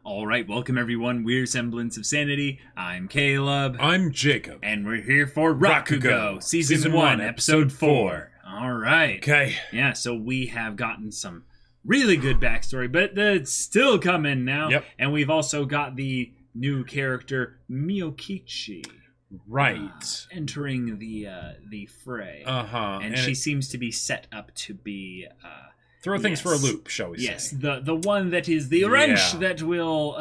All right, welcome everyone. We're Semblance of Sanity. I'm Caleb. I'm Jacob. And we're here for Rakugo, Season 1, Episode 4. All right. Okay. Yeah, so we have gotten some really good backstory, but it's still coming now. Yep. And we've also got the new character, Miyokichi. Right. Entering the fray. Uh-huh. And she seems to be set up to be... throw things for a loop, shall we say. Yes, the one that is the wrench that will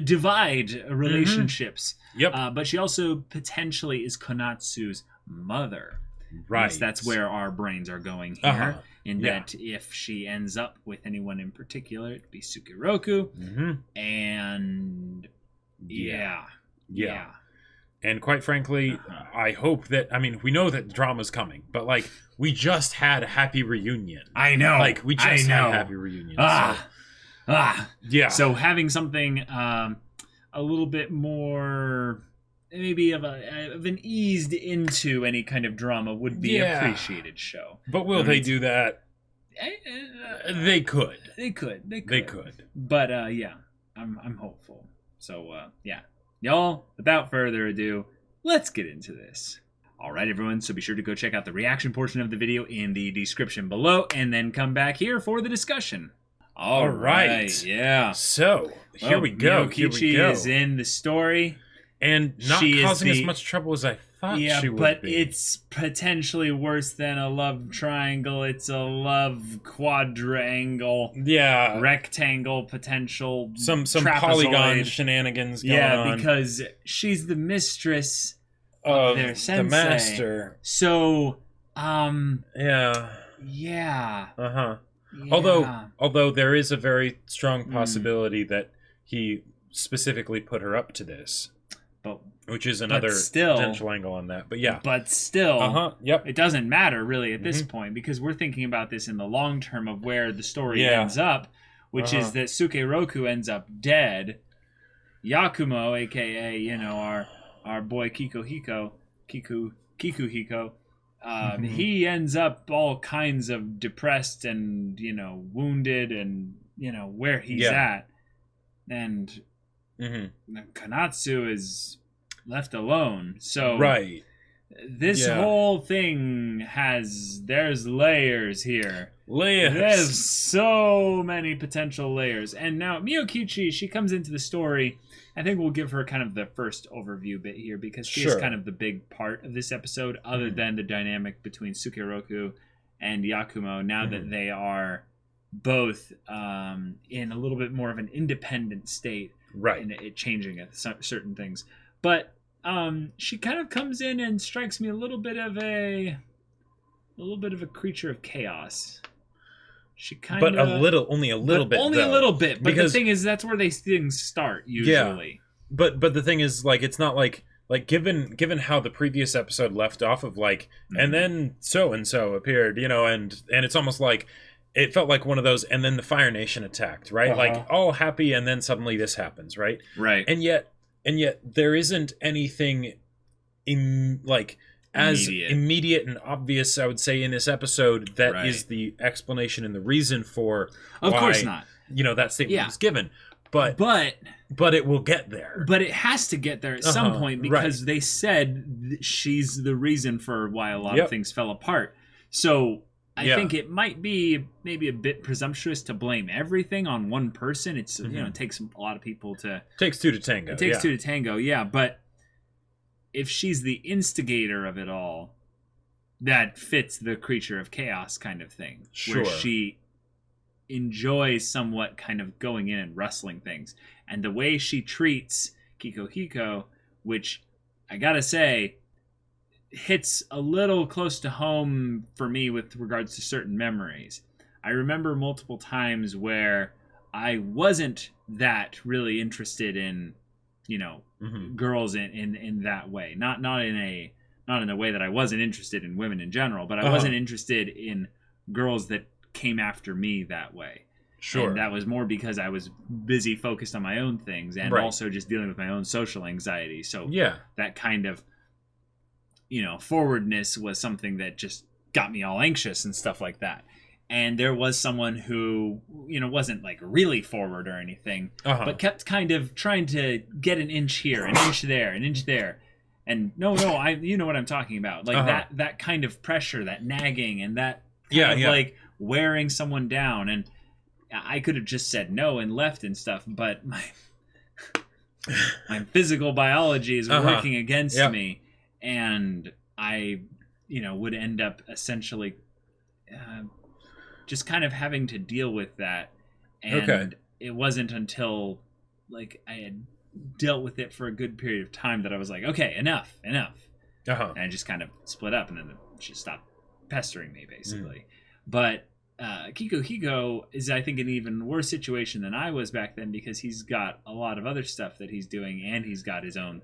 divide relationships. Yep. But she also potentially is Konatsu's mother. Right. Yes, that's where our brains are going here. Uh-huh. In that if she ends up with anyone in particular, it'd be Sukeroku. Mm-hmm. And yeah. And quite frankly, I hope that, I mean, we know that drama's coming, but like, we just had a happy reunion. I know. Like, we just had a happy reunion. Yeah. So having something a little bit more, maybe of an eased into any kind of drama would be appreciated show. But will they do that? They could. They could. But I'm hopeful. So y'all, without further ado, let's get into this. Alright everyone, so be sure to go check out the reaction portion of the video in the description below, and then come back here for the discussion. Alright, yeah. So, here we go. Miyokichi is in the story. And not causing as much trouble as I thought she would be. But it's potentially worse than a love triangle. It's a love quadrangle. Yeah. Rectangle potential. Some trapezoid. Polygon shenanigans going on. Yeah, because she's the mistress of their sensei. The master. So, yeah. Yeah. Although there is a very strong possibility that he specifically put her up to this. Which is another potential angle on that. But yeah. But still, yep. It doesn't matter really at this point, because we're thinking about this in the long term of where the story ends up, which is that Sukeroku ends up dead. Yakumo, aka, our boy Kikuhiko, he ends up all kinds of depressed and, wounded and, where he's at. And Konatsu is left alone. So this whole thing there's layers here. There's so many potential layers. And now Miyokichi, she comes into the story. I think we'll give her kind of the first overview bit here, because she's kind of the big part of this episode, other than the dynamic between Sukeroku and Yakumo, now that they are both in a little bit more of an independent state, and it changing at certain things. But she kind of comes in and strikes me a little bit of a creature of chaos. She kind of, only a little bit. But because the thing is, that's where these things start usually. Yeah. But the thing is, like, it's not like given how the previous episode left off of and then so and so appeared, and it's almost like it felt like one of those, and then the Fire Nation attacked, right? Like all happy, and then suddenly this happens, right? Right. And yet there isn't anything as immediate and obvious, I would say, in this episode that is the explanation and the reason for why, of course not. That statement was given. But it will get there. But it has to get there at some point, because they said she's the reason for why a lot of things fell apart. So I think it might be maybe a bit presumptuous to blame everything on one person. It's it takes a lot of people to... Takes two to tango. It takes two to tango, but if she's the instigator of it all, that fits the creature of chaos kind of thing. Sure. Where she enjoys somewhat kind of going in and wrestling things. And the way she treats Kikuhiko, which I gotta say, hits a little close to home for me with regards to certain memories. I remember multiple times where I wasn't that really interested in, girls in that way. Not in a way that I wasn't interested in women in general, but I wasn't interested in girls that came after me that way. Sure. And that was more because I was busy focused on my own things, and also just dealing with my own social anxiety. So that kind of forwardness was something that just got me all anxious and stuff like that. and there was someone who, you know, wasn't like really forward or anything, but kept kind of trying to get an inch here, an inch there, an inch there. And you know what I'm talking about. Like that kind of pressure, that nagging, and that kind of like wearing someone down. And I could have just said no and left and stuff, but my physical biology is working against me, and I, you know, would end up essentially just kind of having to deal with that. And it wasn't until like I had dealt with it for a good period of time that I was like, okay, enough. And I just kind of split up, and then she stopped pestering me, basically. But Kiko is, I think, an even worse situation than I was back then, because he's got a lot of other stuff that he's doing, and he's got his own,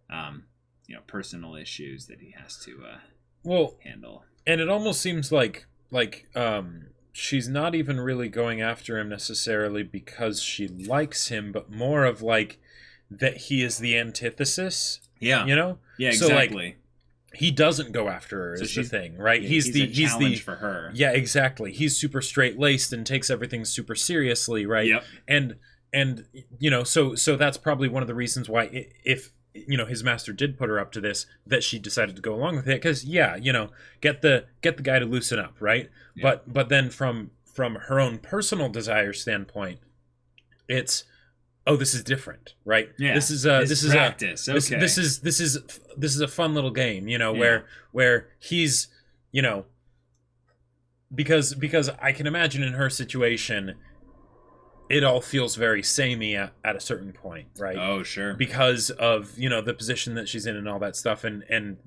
you know, personal issues that he has to handle. And it almost seems like she's not even really going after him necessarily because she likes him, but more of like that he is the antithesis. Yeah. You know? Yeah, exactly. So like, he doesn't go after her is the thing, right? Yeah, he's the challenge for her. Yeah, exactly. He's super straight-laced and takes everything super seriously, right? Yep. And you know, so that's probably one of the reasons why if you know his master did put her up to this, that she decided to go along with it, because you know, get the guy to loosen up, right? Yeah. But then from her own personal desire standpoint, it's, oh, this is different, right? Yeah. This is practice. Okay. This is a fun little game, you know, where he's, you know, because I can imagine in her situation, it all feels very samey at a certain point, right? Oh, sure. Because of, you know, the position that she's in and all that stuff, and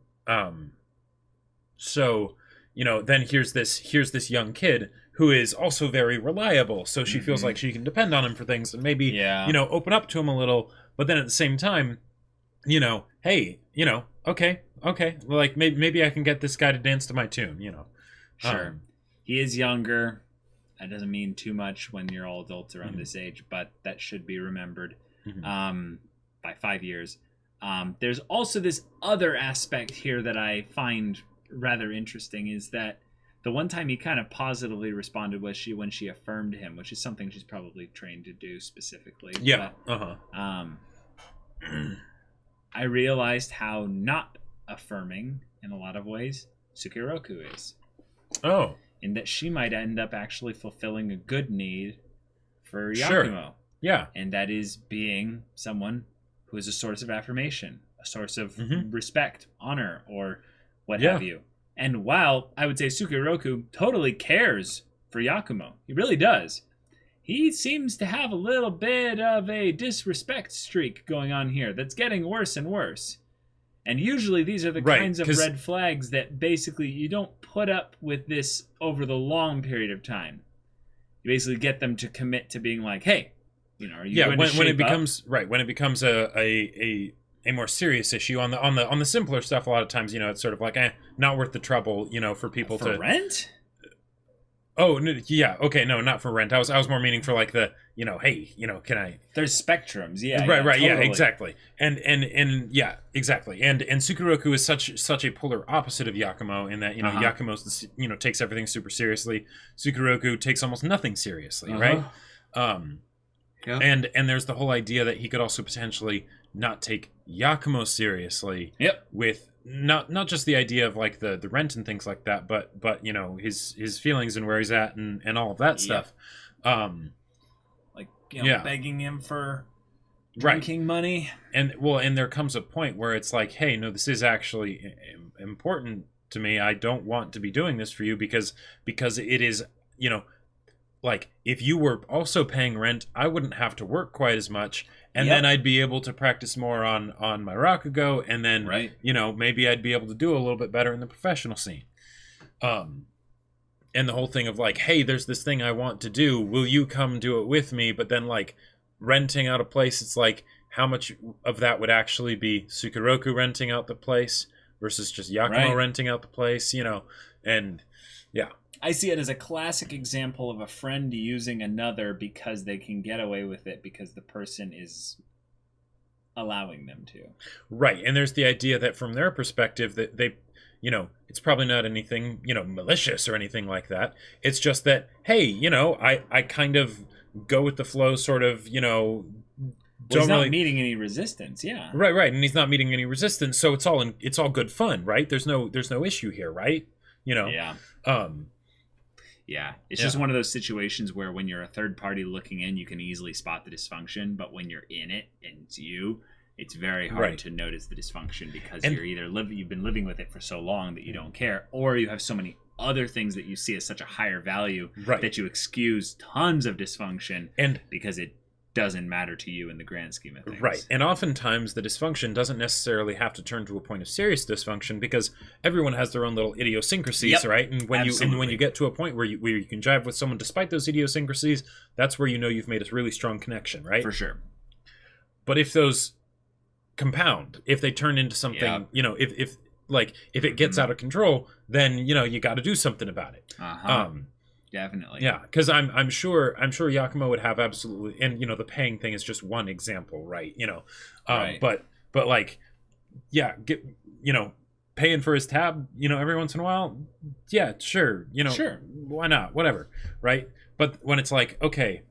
so, you know, then here's this young kid who is also very reliable, so she feels like she can depend on him for things, and maybe, you know, open up to him a little, but then at the same time, you know, hey, you know, okay, like maybe I can get this guy to dance to my tune, you know. Sure. He is younger. That doesn't mean too much when you're all adults around this age, but that should be remembered by 5 years. There's also this other aspect here that I find rather interesting, is that the one time he kind of positively responded was when she affirmed him, which is something she's probably trained to do specifically. Yeah. But, I realized how not affirming in a lot of ways Sukeroku is. Oh. In that she might end up actually fulfilling a good need for Yakumo. Sure. Yeah. And that is being someone who is a source of affirmation, a source of respect, honor, or what have you. And while I would say Sukeroku totally cares for Yakumo, he really does, he seems to have a little bit of a disrespect streak going on here that's getting worse and worse. And usually these are the kinds of red flags that basically you don't put up with this over the long period of time. You basically get them to commit to being like, hey, you know, are you going to shape when it becomes up? When it becomes a more serious issue on the simpler stuff, a lot of times, you know, it's sort of like, not worth the trouble, you know, for people for rent. Oh, yeah, okay, no, not for rent. I was more meaning for like the, you know, hey, you know, can I? There's spectrums, yeah. Right, totally. yeah, exactly, and yeah, exactly, and Sukeroku is such a polar opposite of Yakumo in that, you know, Yakumo's, you know, takes everything super seriously. Sukeroku takes almost nothing seriously, right? Yep. And there's the whole idea that he could also potentially not take Yakumo seriously. Yep. With not just the idea of like the rent and things like that, but you know, his feelings and where he's at and all of that stuff. Like, you know, begging him for drinking money. And there comes a point where it's like, hey, no, this is actually important to me. I don't want to be doing this for you because it is, you know, like if you were also paying rent, I wouldn't have to work quite as much. And then I'd be able to practice more on my Rakugo, and then, you know, maybe I'd be able to do a little bit better in the professional scene. And the whole thing of like, hey, there's this thing I want to do. Will you come do it with me? But then like renting out a place, it's like how much of that would actually be Sukeroku renting out the place versus just Yakumo renting out the place, you know? And yeah. I see it as a classic example of a friend using another because they can get away with it because the person is allowing them to. Right. And there's the idea that from their perspective that they, you know, it's probably not anything, you know, malicious or anything like that. It's just that, hey, you know, I kind of go with the flow, sort of, you know, he's not meeting any resistance. Yeah. Right. And he's not meeting any resistance. So it's all good fun, right? There's no issue here, right? You know? Yeah. Yeah. It's just one of those situations where when you're a third party looking in, you can easily spot the dysfunction, but when you're in it and it's you, it's very hard to notice the dysfunction because you're either you've been living with it for so long that you don't care, or you have so many other things that you see as such a higher value that you excuse tons of dysfunction and because it doesn't matter to you in the grand scheme of things. Right. And oftentimes the dysfunction doesn't necessarily have to turn to a point of serious dysfunction because everyone has their own little idiosyncrasies, right? And when you get to a point where you can jive with someone despite those idiosyncrasies, that's where you know you've made a really strong connection, right? For sure. But if those compound, if they turn into something, you know, if it gets out of control, then, you know, you got to do something about it. Definitely. Yeah, because I'm sure Yakumo would have absolutely, and you know, the paying thing is just one example, right? You know, but like, yeah, you know, paying for his tab, you know, every once in a while, yeah, sure, you know, why not, whatever, right? But when it's like, okay,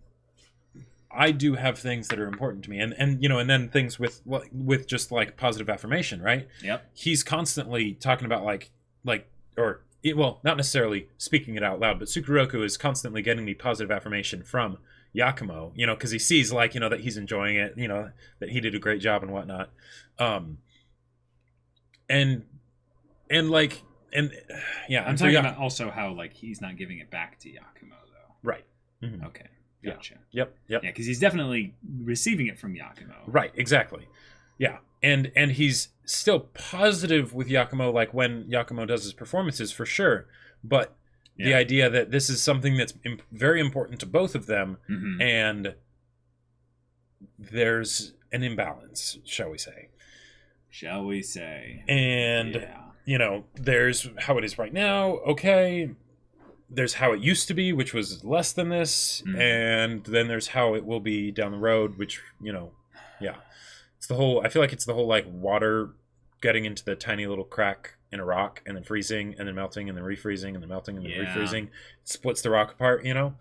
I do have things that are important to me, and you know, and then things with just like positive affirmation, right? Yep. He's constantly talking about not necessarily speaking it out loud, but Sukeroku is constantly getting the positive affirmation from Yakumo, you know, because he sees, like, you know, that he's enjoying it, you know, that he did a great job and whatnot. I'm talking about also how, like, he's not giving it back to Yakumo, though. Right. Mm-hmm. Okay. Gotcha. Yep. Yeah, because he's definitely receiving it from Yakumo. Right, exactly. Yeah. And he's still positive with Yakumo, like when Yakumo does his performances, for sure. But the idea that this is something that's very important to both of them, and there's an imbalance, shall we say. And, you know, there's how it is right now, okay. There's how it used to be, which was less than this. And then there's how it will be down the road, which, you know, I feel like it's the whole, like, water getting into the tiny little crack in a rock and then freezing and then melting and then refreezing and then melting and then refreezing. It splits the rock apart, you know?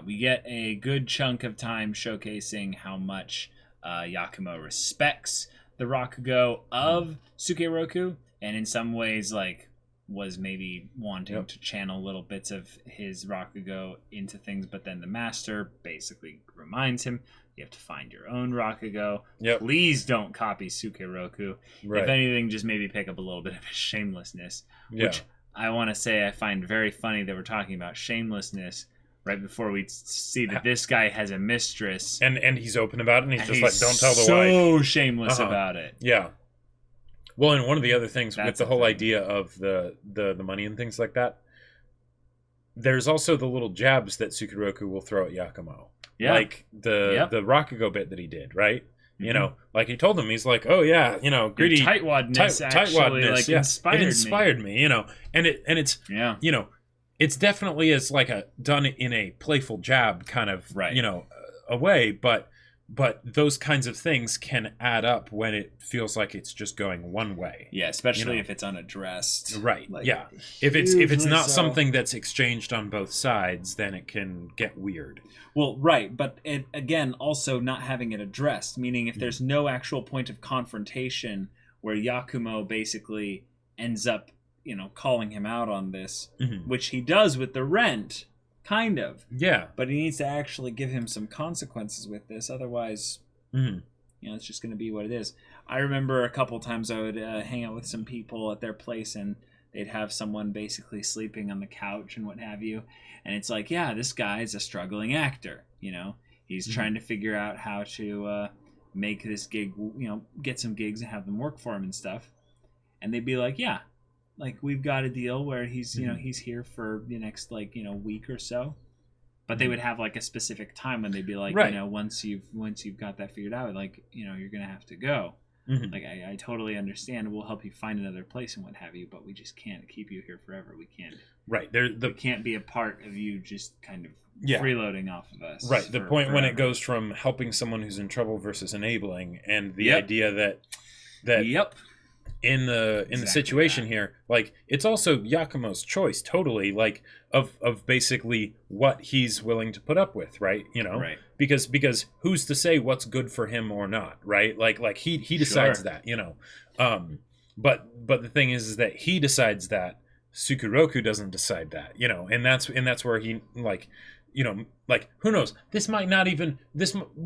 We get a good chunk of time showcasing how much Yakumo respects the Rakugo of Sukeroku, and in some ways, like, was maybe wanting to channel little bits of his Rakugo into things, but then the master basically reminds him, you have to find your own Rakugo. Please don't copy Sukeroku. If anything, just maybe pick up a little bit of his shamelessness, which I want to say I find very funny that we're talking about shamelessness right before we see that this guy has a mistress. And he's open about it, and he's just like, don't tell the wife. So shameless about it. Yeah. Well, and one of the other things with the whole idea of the money and things like that, there's also the little jabs that Sukeroku will throw at Yakumo. Yeah. Like the Rakugo bit that he did, right? You know, like he told him, he's like, oh yeah, you know, greedy tightwadness actually like inspired me, you know. And it's you know, it's definitely as like done in a playful jab kind of you know, a way, but those kinds of things can add up when it feels like it's just going one way. Yeah, especially if it's unaddressed. Right. Like, if it's not something that's exchanged on both sides, then it can get weird. Well, right, but it, again, also not having it addressed, meaning if there's no actual point of confrontation where Yakumo basically ends up, you know, calling him out on this, which he does with the rent. Kind of. Yeah. But he needs to actually give him some consequences with this. Otherwise, you know, it's just going to be what it is. I remember a couple times I would hang out with some people at their place, and they'd have someone basically sleeping on the couch and what have you. And it's like, yeah, this guy is a struggling actor. You know, he's trying to figure out how to make this gig, you know, get some gigs and have them work for him and stuff. And they'd be like, yeah. Like, we've got a deal where he's, you know, he's here for the next, like, you know, week or so. But they would have, like, a specific time when they'd be like, you know, once you've got that figured out, like, you know, you're going to have to go. Like, I totally understand. We'll help you find another place and what have you, but we just can't keep you here forever. We can't. Right. We can't be a part of you just kind of freeloading off of us. Right. The point when it goes from helping someone who's in trouble versus enabling, and the idea that in the situation here, like, it's also Yakumo's choice, totally, like, of basically what he's willing to put up with, right? You know, right. Because who's to say what's good for him or not, right? Like he decides that, you know. But the thing is that he decides that. Sukeroku doesn't decide that, you know, and that's where he, like, you know, like, who knows? We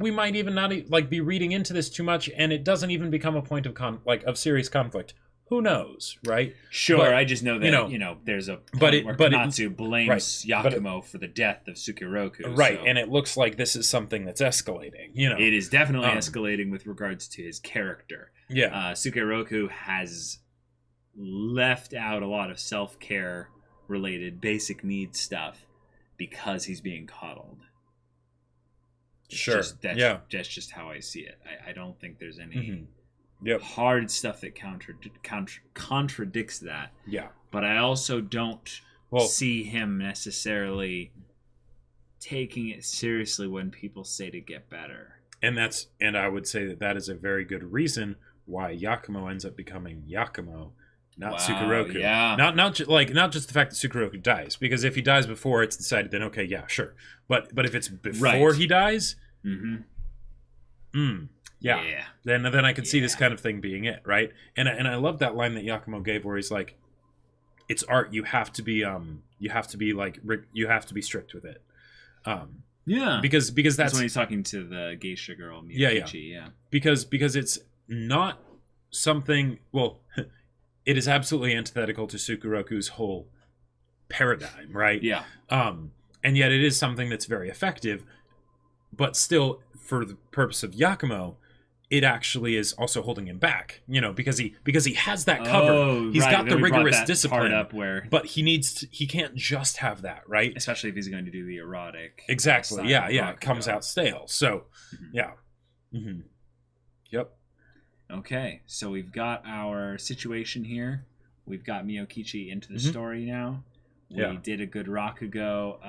might even not like be reading into this too much, and it doesn't even become a point of serious conflict. Who knows, right? Sure, but, I just know that you know there's a point where Konatsu blames Yakumo for the death of Sukeroku. Right, so. And it looks like this is something that's escalating. You know, it is definitely escalating with regards to his character. Yeah, Sukeroku has left out a lot of self-care related basic needs stuff because he's being coddled. That's just how I see it. I don't think there's any hard stuff that contradicts that. Yeah. But I also don't see him necessarily taking it seriously when people say to get better. And I would say that is a very good reason why Yakumo ends up becoming Yakumo. Not Sukeroku. Yeah. Not just the fact that Sukeroku dies, because if he dies before it's decided, then okay, yeah, sure. But if it's before he dies, then I could see this kind of thing being it, right? And I love that line that Yakumo gave where he's like, "It's art. You have to be strict with it." Because that's when he's talking to the geisha girl, Miyokichi. Yeah. Because it's not something. Well. It is absolutely antithetical to Sukeroku's whole paradigm, right? Yeah. And yet it is something that's very effective, but still, for the purpose of Yakumo, it actually is also holding him back, you know, because he has that cover. He's got the rigorous discipline, but he can't just have that, right? Especially if he's going to do the erotic. Exactly. Yeah. It comes out stale. So, Yep. Okay, so we've got our situation here. We've got Miyokichi into the story now. We did a good Rakugo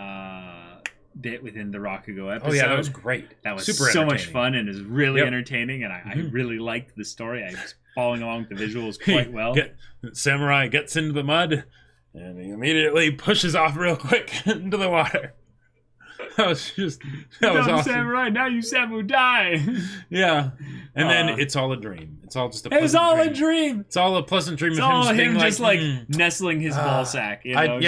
bit within the Rakugo episode. Oh yeah, that was great. That was super so much fun and is really entertaining, and I really liked the story. I was following along with the visuals quite well. Samurai gets into the mud, and he immediately pushes off real quick into the water. That was awesome. Samurai, now you Samu die. Yeah. And then it's all a dream. It's all just a pleasant dream. It's all a pleasant dream of him all just being just like nestling his ball sack. You know,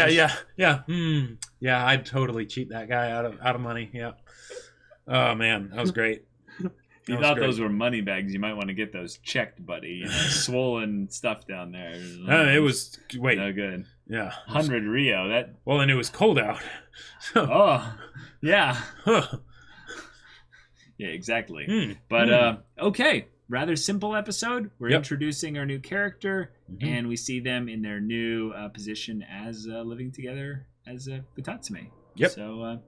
Yeah, I'd totally cheat that guy out of money. Yeah. Oh man, that was great. You thought those were money bags. You might want to get those checked, buddy. You know, swollen stuff down there. It was no good. Yeah, 100 Rio. And it was cold out. Yeah. Yeah, exactly. But okay, rather simple episode. We're introducing our new character, and we see them in their new position as living together as Futatsume. Yep. So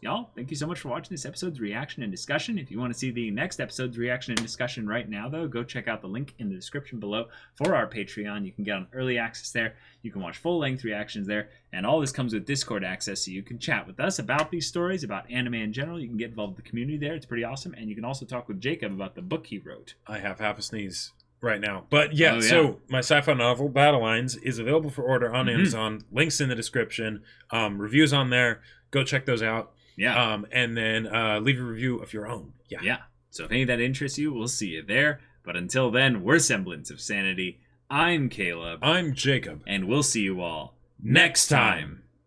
y'all, thank you so much for watching this episode's reaction and discussion. If you want to see the next episode's reaction and discussion right now, though, go check out the link in the description below for our Patreon. You can get on early access there. You can watch full-length reactions there. And all this comes with Discord access, so you can chat with us about these stories, about anime in general. You can get involved with the community there. It's pretty awesome. And you can also talk with Jacob about the book he wrote. I have half a sneeze right now. But so my sci-fi novel, Battle Lines, is available for order on Amazon. Links in the description. Reviews on there. Go check those out. Yeah. And then leave a review of your own. Yeah. So if any of that interests you, we'll see you there. But until then, we're Semblance of Sanity. I'm Caleb. I'm Jacob. And we'll see you all next time.